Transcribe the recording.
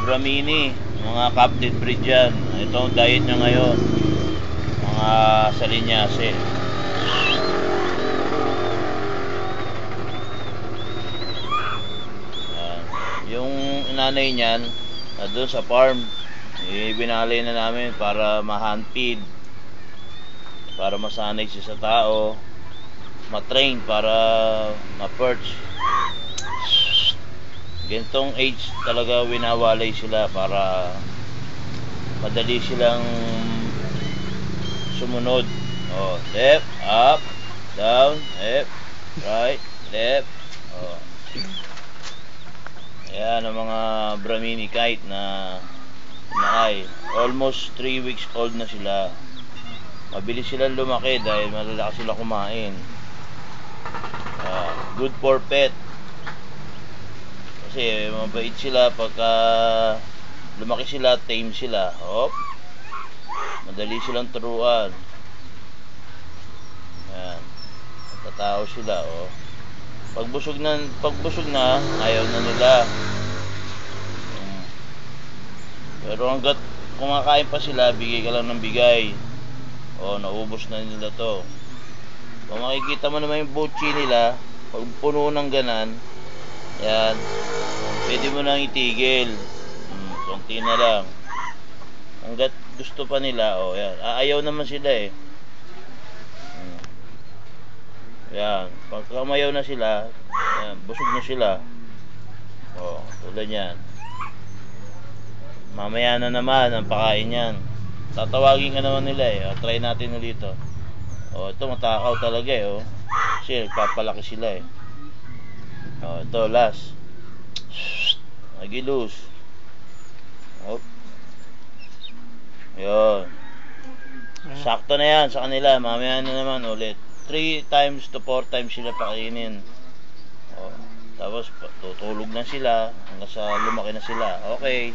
Brahmini, mga captive breed yan. Ito ang diet niya ngayon, mga salinyase. Yung nanay niyan doon sa farm, binalay na namin para ma-hand feed, para masanay siya sa tao, ma-train para ma-perch. Gantong age talaga winawalay sila para madali silang sumunod. Left, up, down, left, right, left. Yan ang mga Brahmini kahit na ay almost 3 weeks old na sila. Mabilis silang lumaki dahil malalakas sila kumain. Good for pet. Kasi mabait sila pagka lumaki sila, tame sila. Madali silang turuan. Yan. Tatao sila, Pag busog na, ayaw na nila. Pero hanggat kumakain pa sila, bigay ka lang ng bigay. Naubos na nila to. Kung makikita mo naman yung bochi nila, pag puno ng ganan, yan, pwede mo nang itigil. Konti na lang. Hanggat gusto pa nila, yan. Ayaw naman sila Yan. Pag kamayaw na sila, yan, busog na sila. Tulad yan. Mamaya na naman ang pakain yan. Tatawagin ka naman nila try natin ulit ito. Ito matakaw talaga kasi papalaki sila ito last. Nagilus. Yun. Sakto na yan sa kanila. Mamaya na naman ulit. 3 times to 4 times sila pakainin. Tapos tutulog na sila hanggang sa lumaki na sila. Okay.